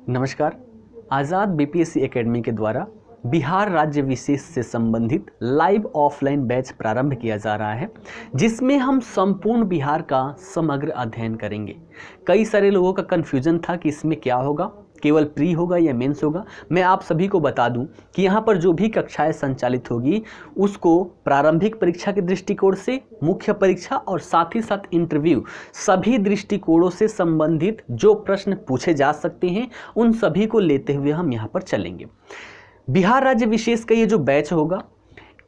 नमस्कार। आज़ाद BPSC academy के द्वारा बिहार राज्य विशेष से संबंधित लाइव ऑफलाइन बैच प्रारंभ किया जा रहा है, जिसमें हम संपूर्ण बिहार का समग्र अध्ययन करेंगे। कई सारे लोगों का कन्फ्यूजन था कि इसमें क्या होगा, केवल प्री होगा या मेंस होगा। मैं आप सभी को बता दूं कि यहाँ पर जो भी कक्षाएं संचालित होगी उसको प्रारंभिक परीक्षा के दृष्टिकोण से, मुख्य परीक्षा और साथ ही साथ इंटरव्यू, सभी दृष्टिकोणों से संबंधित जो प्रश्न पूछे जा सकते हैं उन सभी को लेते हुए हम यहाँ पर चलेंगे। बिहार राज्य विशेष का ये जो बैच होगा,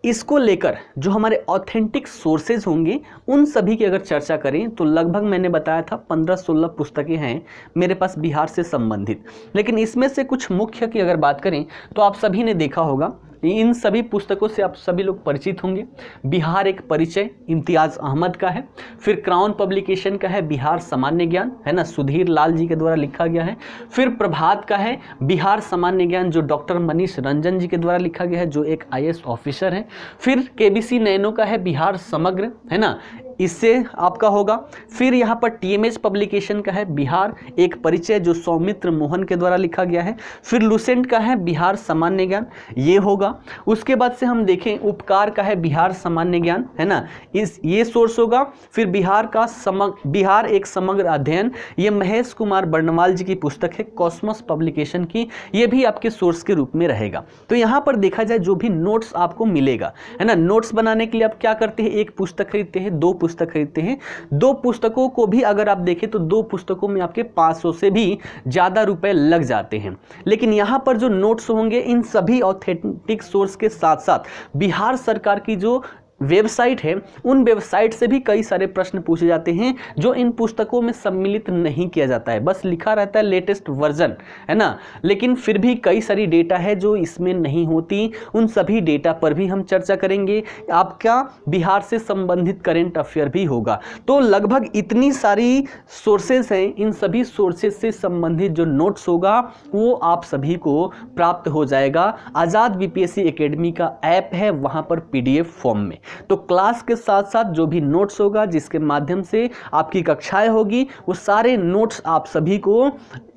इसको लेकर जो हमारे ऑथेंटिक सोर्सेज होंगे उन सभी की अगर चर्चा करें तो लगभग मैंने बताया था 15-16 पुस्तकें हैं मेरे पास बिहार से संबंधित। लेकिन इसमें से कुछ मुख्य की अगर बात करें तो आप सभी ने देखा होगा, इन सभी पुस्तकों से आप सभी लोग परिचित होंगे। बिहार एक परिचय इम्तियाज़ अहमद का है, फिर क्राउन पब्लिकेशन का है बिहार सामान्य ज्ञान, है ना, सुधीर लाल जी के द्वारा लिखा गया है। फिर प्रभात का है बिहार सामान्य ज्ञान, जो डॉक्टर मनीष रंजन जी के द्वारा लिखा गया है, जो एक IAS ऑफिसर है। फिर KBC नैनो का है बिहार समग्र, है ना, इससे आपका होगा। फिर यहाँ पर TMH पब्लिकेशन का है बिहार एक परिचय, जो सौमित्र मोहन के द्वारा लिखा गया है। फिर लुसेंट का है बिहार सामान्य ज्ञान, ये होगा। उसके बाद से हम देखें उपकार का है बिहार सामान्य ज्ञान, है ना, ये सोर्स होगा। फिर बिहार एक समग्र अध्ययन, ये महेश कुमार बर्णवाल जी की पुस्तक है, कॉस्मोस पब्लिकेशन की, ये भी आपके सोर्स के रूप में रहेगा। तो यहाँ पर देखा जाए जो भी नोट्स आपको मिलेगा, है ना, नोट्स बनाने के लिए आप क्या करते हैं, एक पुस्तक खरीदते हैं, दो पुस्तक खरीदते हैं। दो पुस्तकों को भी अगर आप देखें तो दो पुस्तकों में आपके 500 से भी ज़्यादा रुपए लग जाते हैं। लेकिन यहाँ पर जो नोट्स होंगे इन सभी ऑथेंटिक सोर्स के साथ साथ बिहार सरकार की जो वेबसाइट है उन वेबसाइट से भी कई सारे प्रश्न पूछे जाते हैं जो इन पुस्तकों में सम्मिलित नहीं किया जाता है, बस लिखा रहता है लेटेस्ट वर्जन, है ना। लेकिन फिर भी कई सारी डेटा है जो इसमें नहीं होती, उन सभी डेटा पर भी हम चर्चा करेंगे। आपका बिहार से संबंधित करेंट अफेयर भी होगा। तो लगभग इतनी सारी सोर्सेज हैं, इन सभी सोर्सेज से संबंधित जो नोट्स होगा वो आप सभी को प्राप्त हो जाएगा। आज़ाद बीपीएससी एकेडमी का ऐप है, वहाँ पर PDF फॉर्म में। तो क्लास के साथ साथ जो भी नोट्स होगा, जिसके माध्यम से आपकी कक्षाएं होगी, वो सारे नोट्स आप सभी को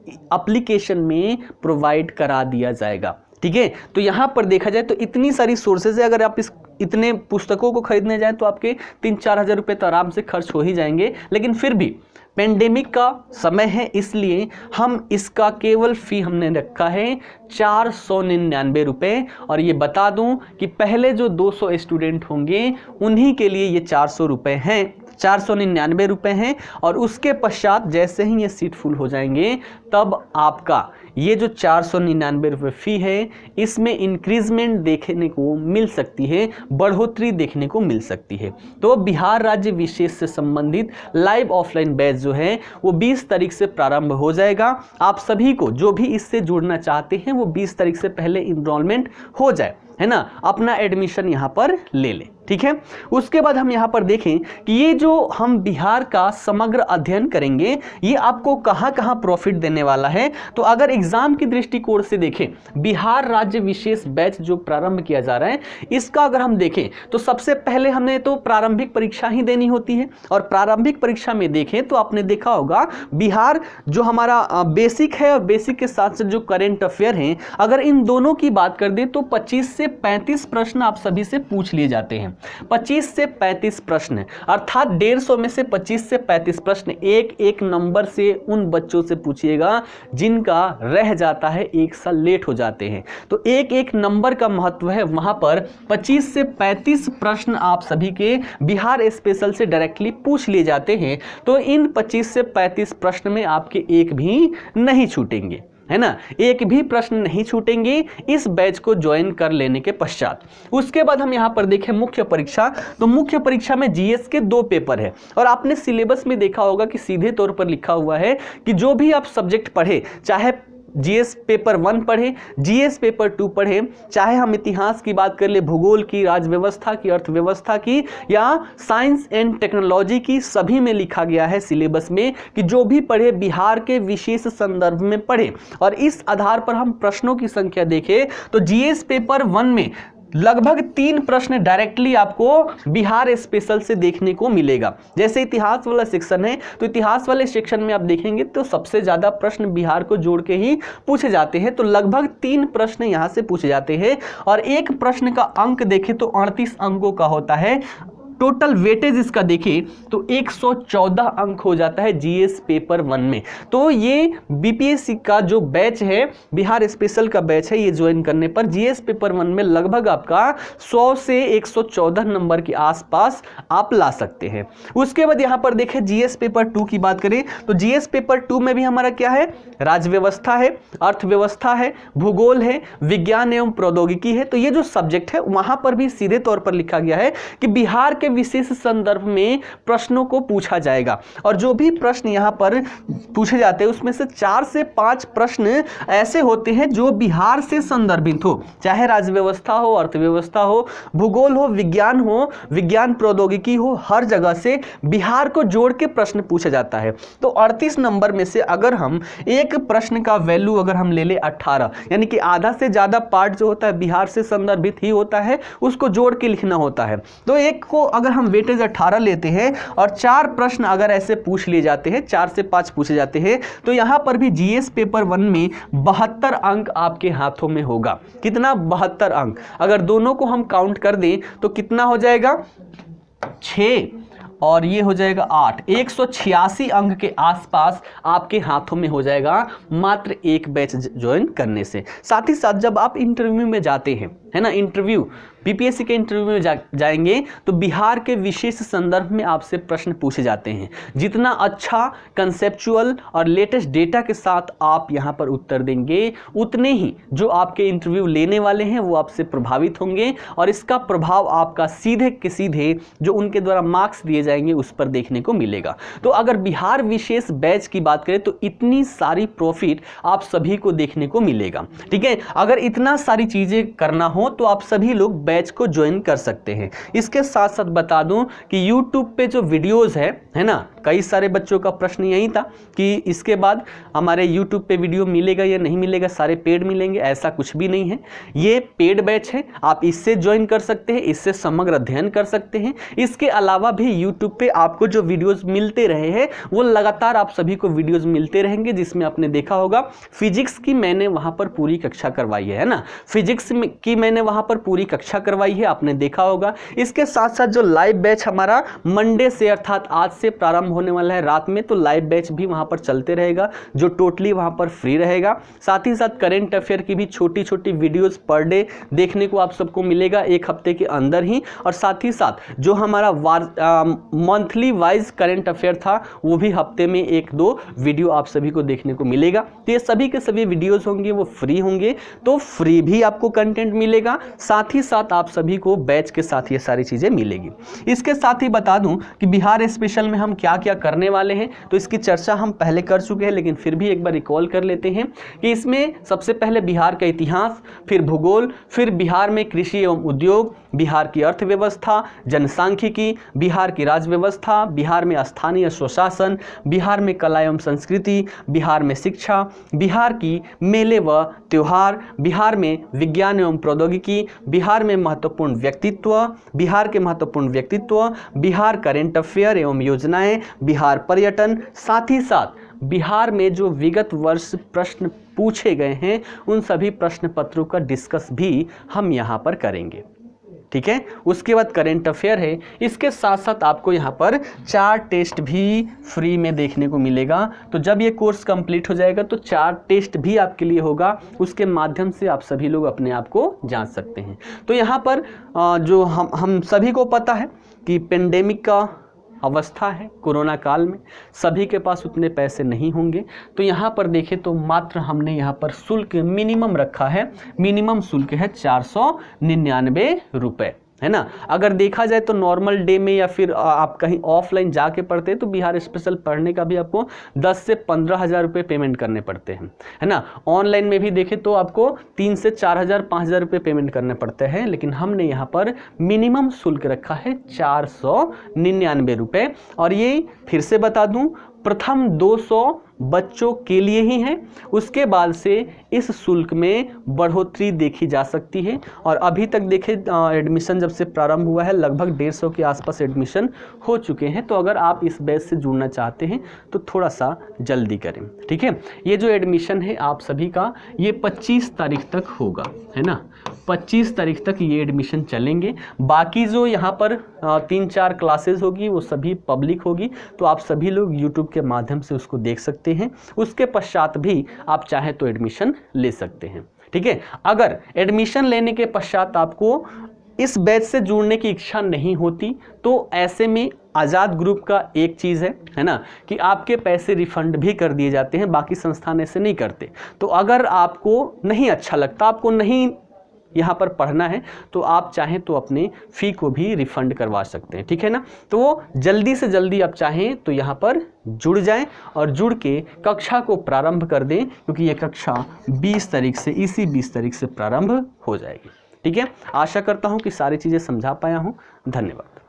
एप्लीकेशन में प्रोवाइड करा दिया जाएगा। ठीक है, तो यहाँ पर देखा जाए तो इतनी सारी सोर्सेज है। अगर आप इतने पुस्तकों को खरीदने जाएं तो आपके 3-4 हज़ार रुपये तो आराम से खर्च हो ही जाएंगे। लेकिन फिर भी पेंडेमिक का समय है, इसलिए हम इसका केवल फ़ी हमने रखा है 499 रुपये। और ये बता दूं कि पहले जो 200 स्टूडेंट होंगे उन्हीं के लिए ये 400 रुपये हैं, 499 रुपये हैं। और उसके पश्चात जैसे ही ये सीट फुल हो जाएंगे तब आपका ये जो 499 रुपये फ़ी है, इसमें इंक्रीजमेंट देखने को मिल सकती है, बढ़ोतरी देखने को मिल सकती है। तो बिहार राज्य विशेष से संबंधित लाइव ऑफलाइन बैच जो है वो 20 तारीख से प्रारंभ हो जाएगा। आप सभी को जो भी इससे जुड़ना चाहते हैं वो 20 तारीख से पहले इनरोलमेंट हो जाए, है ना, अपना एडमिशन यहाँ पर ले लें। ठीक है, उसके बाद हम यहाँ पर देखें कि ये जो हम बिहार का समग्र अध्ययन करेंगे ये आपको कहाँ कहाँ प्रॉफिट देने वाला है। तो अगर एग्जाम की दृष्टिकोण से देखें, बिहार राज्य विशेष बैच जो प्रारंभ किया जा रहा है, इसका अगर हम देखें तो सबसे पहले हमें तो प्रारंभिक परीक्षा ही देनी होती है। और प्रारंभिक परीक्षा में देखें तो आपने देखा होगा बिहार जो हमारा बेसिक है और बेसिक के साथ साथ जो करेंट अफेयर हैं, अगर इन दोनों की बात कर दें तो 25 से 35 प्रश्न आप सभी से पूछ लिए जाते हैं। 25 से 35 प्रश्न, अर्थात 150 में से 25 से 35 प्रश्न एक एक नंबर से उन बच्चों से पूछिएगा जिनका रह जाता है, एक साल लेट हो जाते हैं। तो एक एक नंबर का महत्व है, वहां पर 25 से 35 प्रश्न आप सभी के बिहार स्पेशल से डायरेक्टली पूछ लिए जाते हैं। तो इन 25 से 35 प्रश्न में आपके एक भी नहीं छूटेंगे, है ना, एक भी प्रश्न नहीं छूटेंगे इस बैच को ज्वाइन कर लेने के पश्चात। उसके बाद हम यहाँ पर देखें मुख्य परीक्षा। तो मुख्य परीक्षा में GS के 2 पेपर है और आपने सिलेबस में देखा होगा कि सीधे तौर पर लिखा हुआ है कि जो भी आप सब्जेक्ट पढ़े, चाहे GS पेपर 1 पढ़े, GS पेपर 2 पढ़े, चाहे हम इतिहास की बात कर ले, भूगोल की, राजव्यवस्था की, अर्थव्यवस्था की या साइंस एंड टेक्नोलॉजी की, सभी में लिखा गया है सिलेबस में कि जो भी पढ़े बिहार के विशेष संदर्भ में पढ़े। और इस आधार पर हम प्रश्नों की संख्या देखें तो GS पेपर 1 में लगभग 3 प्रश्न डायरेक्टली आपको बिहार स्पेशल से देखने को मिलेगा। जैसे इतिहास वाला सेक्शन है तो इतिहास वाले सेक्शन में आप देखेंगे तो सबसे ज्यादा प्रश्न बिहार को जोड़ के ही पूछे जाते हैं। तो लगभग 3 प्रश्न यहां से पूछे जाते हैं और एक प्रश्न का अंक देखें तो 38 अंकों का होता है। टोटल वेटेज इसका देखें तो 114 अंक हो जाता है जीएस पेपर 1 में। तो ये बीपीएससी का जो बैच है, बिहार स्पेशल का बैच है, ये ज्वाइन करने पर जीएस पेपर 1 में लगभग आपका 100 से 114 नंबर के आसपास आप ला सकते हैं। उसके बाद यहाँ पर देखें जीएस पेपर 2 की बात करें तो जीएस पेपर 2 में भी हमारा क्या है, राज्य व्यवस्था है, अर्थव्यवस्था है, भूगोल है, विज्ञान एवं प्रौद्योगिकी है। तो ये जो सब्जेक्ट है वहां पर भी सीधे तौर पर लिखा गया है कि बिहार के विशेष संदर्भ में प्रश्नों को पूछा जाएगा और जो भी प्रश्न यहां पर पूछे जाते हैं उसमें से 4 से 5 प्रश्न ऐसे होते हैं जो बिहार से संदर्भित हो, चाहे राज्य व्यवस्था हो, अर्थव्यवस्था हो, भूगोल हो, विज्ञान हो, विज्ञान प्रौद्योगिकी हो, हर जगह से बिहार को जोड़ के प्रश्न पूछा जाता है। तो 38 नंबर में से अगर हम एक प्रश्न का वैल्यू अगर हम ले ले 18, यानी कि आधा से ज्यादा पार्ट जो होता है बिहार से संदर्भित ही होता है, उसको जोड़ के लिखना होता है। तो एक को अगर हम वेटेज 18 लेते हैं और 4 प्रश्न अगर ऐसे पूछ लिए जाते हैं, 4 से 5 पूछे जाते हैं, तो यहां पर भी जीएस पेपर 1 में 72 अंक आपके हाथों में होगा। कितना? 72 अंक। अगर दोनों को हम काउंट कर दें तो कितना हो जाएगा? 6 और ये हो जाएगा 8, 186 अंक के आसपास आपके हाथों में हो जाएगा मात्र एक बैच ज्वाइन करने से। साथ ही साथ जब आप इंटरव्यू में जाते हैं, है ना, इंटरव्यू बीपीएससी के इंटरव्यू में जाएंगे तो बिहार के विशेष संदर्भ में आपसे प्रश्न पूछे जाते हैं। जितना अच्छा कंसेप्चुअल और लेटेस्ट डेटा के साथ आप यहां पर उत्तर देंगे, उतने ही जो आपके इंटरव्यू लेने वाले हैं वो आपसे प्रभावित होंगे और इसका प्रभाव आपका सीधे के सीधे जो उनके द्वारा मार्क्स दिए जाएंगे उस पर देखने को मिलेगा। तो अगर बिहार विशेष बैच की बात करें तो इतनी सारी प्रॉफिट आप सभी को देखने को मिलेगा। ठीक है, अगर इतना सारी चीजें करना हो तो आप सभी लोग बैच को ज्वाइन कर सकते हैं। इसके साथ साथ बता दूं कि YouTube पे जो वीडियोस है ना, कई सारे बच्चों का प्रश्न यही था कि इसके बाद हमारे YouTube पे वीडियो मिलेगा या नहीं मिलेगा, सारे पेड मिलेंगे। ऐसा कुछ भी नहीं है, ये पेड बैच है, आप इससे ज्वाइन कर सकते हैं, इससे समग्र अध्ययन कर सकते हैं। इसके अलावा भी YouTube पे आपको जो वीडियोस मिलते रहे हैं वो लगातार आप सभी को वीडियोस मिलते रहेंगे, जिसमें आपने देखा होगा फिजिक्स की मैंने वहां पर पूरी कक्षा करवाई है ना, फिजिक्स की मैंने वहां पर पूरी कक्षा करवाई है, आपने देखा होगा। इसके साथ साथ जो लाइव बैच हमारा मंडे से अर्थात आज से प्रारंभ होने वाला है रात में, तो लाइव बैच भी वहां पर चलते रहेगा जो टोटली वहां पर फ्री रहेगा। साथ ही साथ करंट अफेयर की भी छोटी छोटी वीडियोस पर डे देखने को आप सबको मिलेगा एक हफ्ते के अंदर ही। और साथ ही साथ जो हमारा मंथली वाइज करंट अफेयर था वो भी हफ्ते में 1-2 वीडियो आप सभी को देखने को मिलेगा। तो ये सभी के सभी वीडियोस होंगे वो फ्री होंगे, तो फ्री भी आपको कंटेंट मिलेगा, साथ ही साथ आप सभी को बैच के साथ ये सारी चीजें मिलेगी। इसके साथ ही बता दूं कि बिहार स्पेशल में हम क्या क्या करने वाले हैं, तो इसकी चर्चा हम पहले कर चुके हैं, लेकिन फिर भी एक बार रिकॉल कर लेते हैं कि इसमें सबसे पहले बिहार का इतिहास, फिर भूगोल, फिर बिहार में कृषि एवं उद्योग, बिहार की अर्थव्यवस्था, जनसांख्यिकी, बिहार की राज्य व्यवस्था, बिहार में स्थानीय स्वशासन, बिहार में कला एवं संस्कृति, बिहार में शिक्षा, बिहार की मेले व त्योहार, बिहार में विज्ञान एवं प्रौद्योगिकी, बिहार में महत्वपूर्ण व्यक्तित्व, बिहार के महत्वपूर्ण व्यक्तित्व, बिहार करंट अफेयर एवं योजनाएं, बिहार पर्यटन, साथ ही साथ बिहार में जो विगत वर्ष प्रश्न पूछे गए हैं उन सभी प्रश्न पत्रों का डिस्कस भी हम यहाँ पर करेंगे। ठीक है, उसके बाद करंट अफेयर है। इसके साथ साथ आपको यहाँ पर 4 टेस्ट भी फ्री में देखने को मिलेगा। तो जब ये कोर्स कंप्लीट हो जाएगा तो 4 टेस्ट भी आपके लिए होगा, उसके माध्यम से आप सभी लोग अपने आप को जांच सकते हैं। तो यहाँ पर जो हम सभी को पता है कि पेंडेमिक का अवस्था है, कोरोना काल में सभी के पास उतने पैसे नहीं होंगे। तो यहाँ पर देखें तो मात्र हमने यहाँ पर शुल्क मिनिमम रखा है, मिनिमम शुल्क है 499 रुपये, है ना। अगर देखा जाए तो नॉर्मल डे में या फिर आप कहीं ऑफलाइन जाके पढ़ते हैं तो बिहार स्पेशल पढ़ने का भी आपको 10 से 15 हज़ार रुपये पेमेंट करने पड़ते हैं, है ना। ऑनलाइन में भी देखें तो आपको 3 से 4 हज़ार 5 हज़ार रुपये पेमेंट करने पड़ते हैं, लेकिन हमने यहाँ पर मिनिमम शुल्क रखा है 499 रुपये। और ये फिर से बता दूँ, प्रथम 200 बच्चों के लिए ही है। उसके बाद से इस शुल्क में बढ़ोतरी देखी जा सकती है और अभी तक देखें एडमिशन जब से प्रारंभ हुआ है लगभग 150 के आसपास एडमिशन हो चुके हैं। तो अगर आप इस बैच से जुड़ना चाहते हैं तो थोड़ा सा जल्दी करें, ठीक है। ये जो एडमिशन है आप सभी का ये 25 तारीख तक होगा, है ना। 25 तारीख तक ये एडमिशन चलेंगे। बाकी जो यहाँ पर 3-4 क्लासेस होगी वो सभी पब्लिक होगी, तो आप सभी लोग यूट्यूब के माध्यम से उसको देख सकते हैं। उसके पश्चात भी आप चाहे तो एडमिशन ले सकते हैं, ठीक है। अगर एडमिशन लेने के पश्चात आपको इस बैच से जुड़ने की इच्छा नहीं होती तो ऐसे में आज़ाद ग्रुप का एक चीज़ है ना, कि आपके पैसे रिफंड भी कर दिए जाते हैं। बाकी संस्थान ऐसे नहीं करते। तो अगर आपको नहीं अच्छा लगता, आपको नहीं यहाँ पर पढ़ना है, तो आप चाहें तो अपने फ़ी को भी रिफ़ंड करवा सकते हैं, ठीक है ना। तो वो जल्दी से जल्दी आप चाहें तो यहाँ पर जुड़ जाएं और जुड़ के कक्षा को प्रारंभ कर दें, क्योंकि ये कक्षा 20 तारीख से, इसी 20 तारीख से प्रारंभ हो जाएगी, ठीक है। आशा करता हूँ कि सारी चीज़ें समझा पाया हूँ। धन्यवाद।